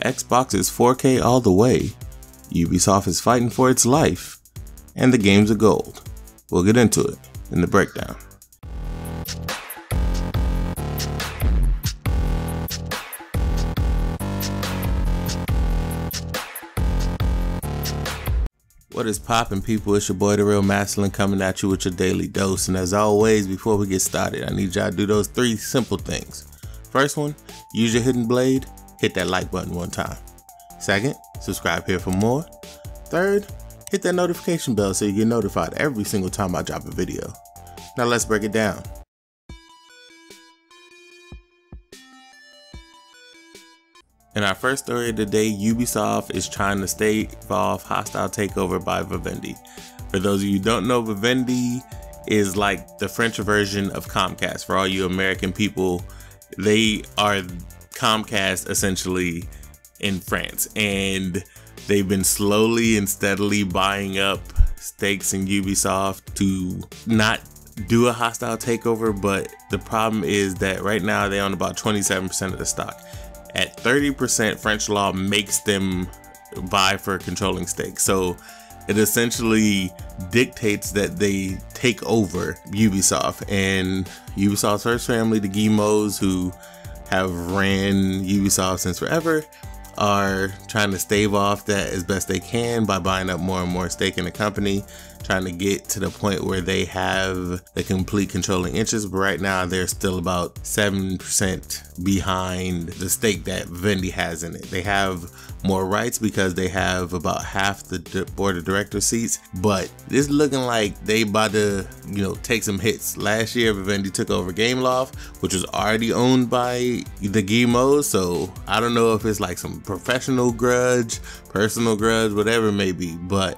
Xbox is 4K all the way, Ubisoft is fighting for its life, and the games are gold. We'll get into it in the breakdown. What is poppin', people? It's your boy DaRealMastalin coming at you with your daily dose. And as always, before we get started, I need y'all to do those 3 simple things. First one, use your hidden blade, hit that like button one time. Second, subscribe here for more. Third, hit that notification bell so you get notified every single time I drop a video. Now let's break it down. In our first story of the day, Ubisoft is trying to stave off hostile takeover by Vivendi. For those of you who don't know, Vivendi is like the French version of Comcast. For all you American people, they are Comcast essentially in France, and they've been slowly and steadily buying up stakes in Ubisoft to not do a hostile takeover. But the problem is that right now they own about 27% of the stock. At 30%, French law makes them buy for controlling stakes. So it essentially dictates that they take over Ubisoft. And Ubisoft's first family, the Guillemots, who have ran Ubisoft since forever, are trying to stave off that as best they can by buying up more and more stake in the company, trying to get to the point where they have the complete controlling interest. But right now they're still about 7% behind the stake that Vivendi has in it. They have more rights because they have about half the board of directors seats, but it's looking like they about to, take some hits. Last year Vivendi took over Gameloft, which was already owned by the Guillemots, so I don't know if it's like some professional grudge, personal grudge, whatever it may be, but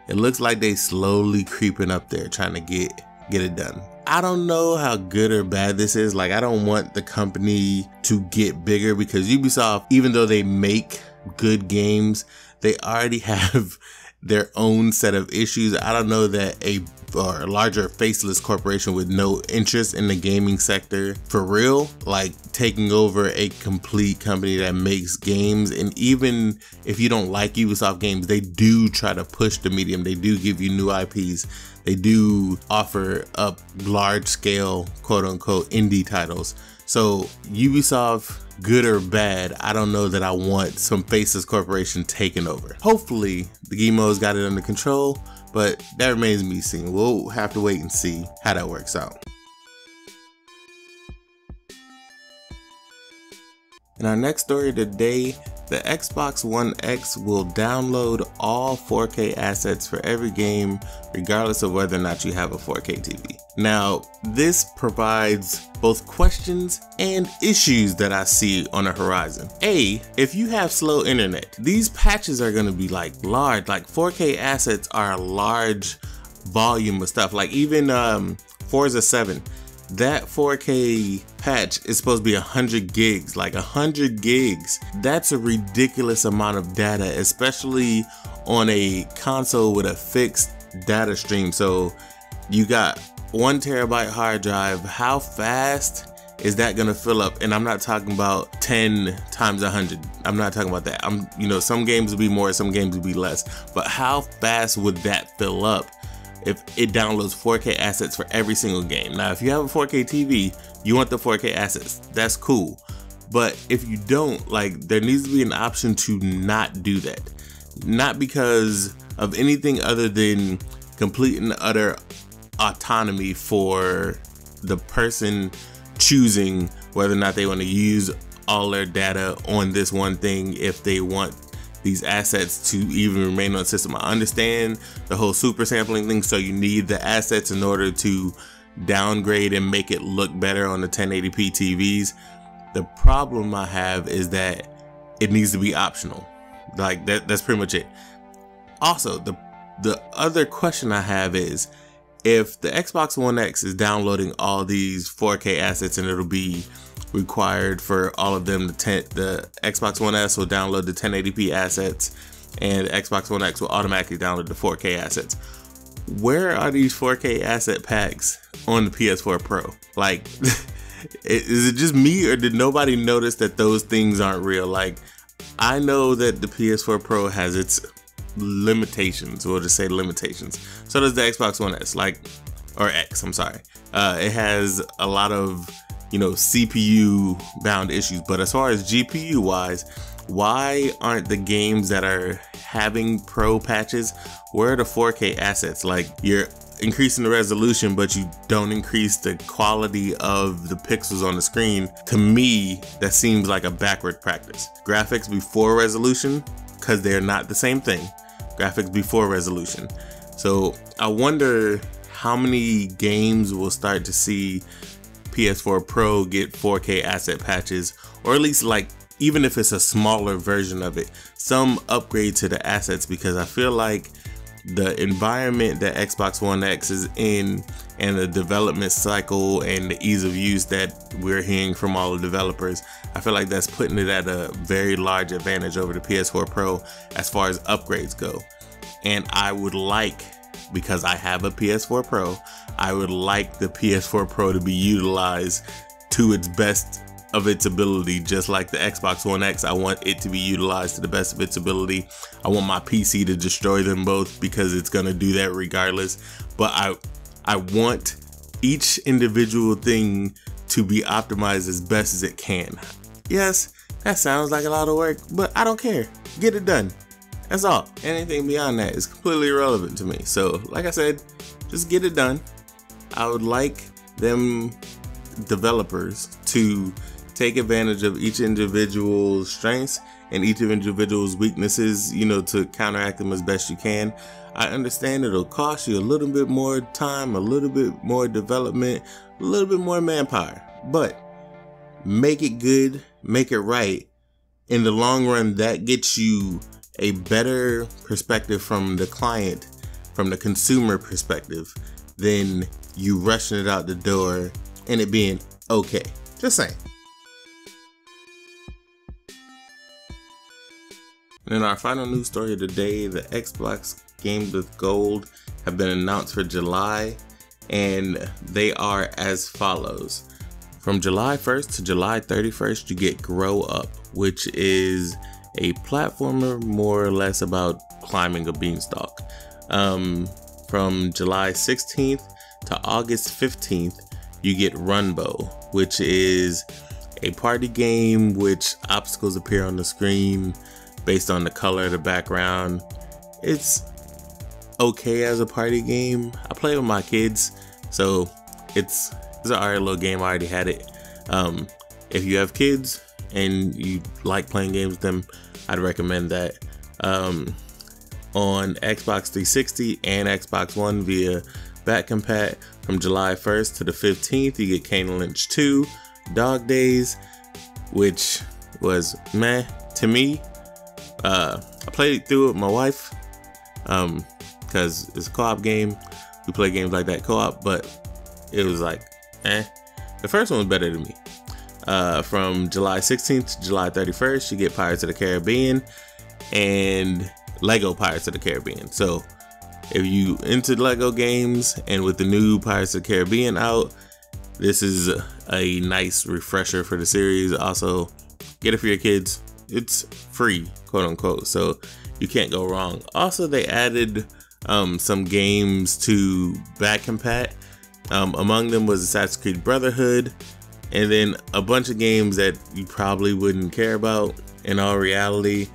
it looks like they slowly creeping up there trying to get it done. I don't know how good or bad this is. Like, I don't want the company to get bigger, because Ubisoft, even though they make good games, they already have their own set of issues. I don't know that a larger faceless corporation with no interest in the gaming sector for real, like taking over a complete company that makes games. And even if you don't like Ubisoft games, they do try to push the medium. They do give you new IPs. They do offer up large scale, quote unquote, indie titles. So Ubisoft, good or bad, I don't know that I want some faceless corporation taking over. Hopefully the Guillemots got it under control, but that remains to be seen. We'll have to wait and see how that works out. In our next story today, the Xbox One X will download all 4K assets for every game, regardless of whether or not you have a 4K TV. Now, this provides both questions and issues that I see on the horizon. A, if you have slow internet, these patches are gonna be like large, like 4K assets are a large volume of stuff. Like even Forza 7, that 4K patch is supposed to be 100 gigs, like 100 gigs. That's a ridiculous amount of data, especially on a console with a fixed data stream. So you got 1 terabyte hard drive. How fast is that gonna fill up? And I'm not talking about 10 times 100. I'm not talking about that. Some games will be more, some games will be less. But how fast would that fill up if it downloads 4K assets for every single game? Now, if you have a 4K TV, you want the 4K assets, that's cool. But if you don't, like, there needs to be an option to not do that. Not because of anything other than complete and utter autonomy for the person choosing whether or not they want to use all their data on this one thing, if they want these assets to even remain on the system. I understand the whole super sampling thing, so you need the assets in order to downgrade and make it look better on the 1080p TVs. The problem I have is that it needs to be optional. Like that's pretty much it. Also, the other question I have is, if the Xbox One X is downloading all these 4K assets and it'll be required for all of them, the Xbox One S will download the 1080p assets and the Xbox One X will automatically download the 4K assets. Where are these 4K asset packs on the PS4 Pro? Like, is it just me, or did nobody notice that those things aren't real? Like, I know that the PS4 Pro has its limitations. We'll just say limitations. So does the Xbox One S, or X, I'm sorry. It has a lot of, CPU bound issues, but as far as GPU wise, why aren't the games that are having Pro patches, where are the 4K assets? Like, you're increasing the resolution, but you don't increase the quality of the pixels on the screen. To me, that seems like a backward practice. Graphics before resolution, because they're not the same thing. Graphics before resolution. So I wonder how many games will start to see PS4 Pro get 4K asset patches, or at least, like, even if it's a smaller version of it, some upgrade to the assets, because I feel like the environment that Xbox One X is in, and the development cycle and the ease of use that we're hearing from all the developers, I feel like that's putting it at a very large advantage over the PS4 Pro as far as upgrades go. And I would like, because I have a PS4 Pro, I would like the PS4 Pro to be utilized to its best of its ability, just like the Xbox One X. I want it to be utilized to the best of its ability. I want my PC to destroy them both, because it's gonna do that regardless. But I want each individual thing to be optimized as best as it can. Yes, that sounds like a lot of work, but I don't care. Get it done. That's all. Anything beyond that is completely irrelevant to me. So, like I said, just get it done. I would like them developers to take advantage of each individual's strengths and each individual's weaknesses, to counteract them as best you can. I understand it'll cost you a little bit more time, a little bit more development, a little bit more manpower, but make it good, make it right. In the long run, that gets you a better perspective from the client, from the consumer perspective, than you rushing it out the door and it being okay. Just saying. And in our final news story of the day, the Xbox games with gold have been announced for July, and they are as follows. From July 1st to July 31st, you get Grow Up, which is a platformer more or less about climbing a beanstalk. From July 16th to August 15th, you get Runbow, which is a party game which obstacles appear on the screen based on the color of the background. It's okay as a party game. I play with my kids, so it's an alright little game. I already had it. If you have kids and you like playing games with them, I'd recommend that. On Xbox 360 and Xbox One via back compat, from July 1st to the 15th, you get Kane Lynch 2 Dog Days, which was meh to me. I played through it with my wife, because it's a co-op game. We play games like that co-op, but it was like, eh. The first one was better than me. From July 16th to July 31st, you get Pirates of the Caribbean and Lego Pirates of the Caribbean. So if you into Lego games, and with the new Pirates of the Caribbean out, this is a nice refresher for the series. Also, get it for your kids. It's free, quote unquote, so you can't go wrong. Also, they added some games to back compat. Among them was Assassin's Creed Brotherhood, and then a bunch of games that you probably wouldn't care about in all reality.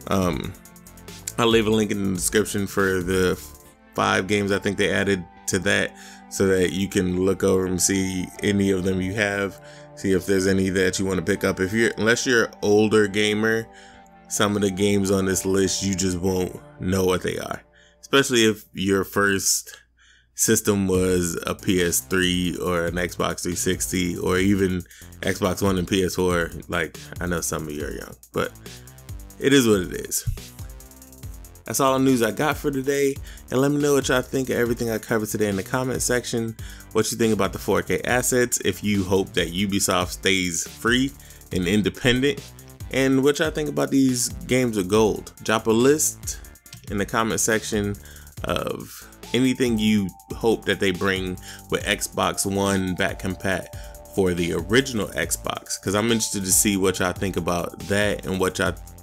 I'll leave a link in the description for the 5 games I think they added to that, so that you can look over and see any of them you have, see if there's any that you want to pick up. Unless you're an older gamer, some of the games on this list you just won't know what they are, especially if your first system was a PS3 or an Xbox 360 or even Xbox One and PS4. Like, I know some of you are young, but it is what it is. That's all the news I got for today, and let me know what y'all think of everything I covered today in the comment section. What you think about the 4K assets, if you hope that Ubisoft stays free and independent, and what y'all think about these games with gold. Drop a list in the comment section of anything you hope that they bring with Xbox One back compat for the original Xbox, because I'm interested to see what y'all think about that and what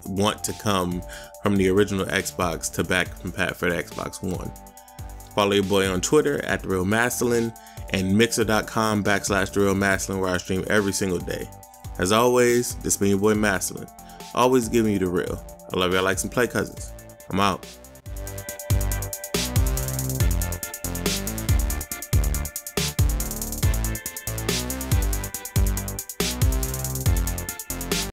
want to come from the original Xbox to back compat for the Xbox One. Follow your boy on Twitter at DaRealMastalin and mixer.com/DaRealMastalin, where I stream every single day. As always, this been your boy Mastalin, always giving you the real. I love y'all like some play cousins. I'm out.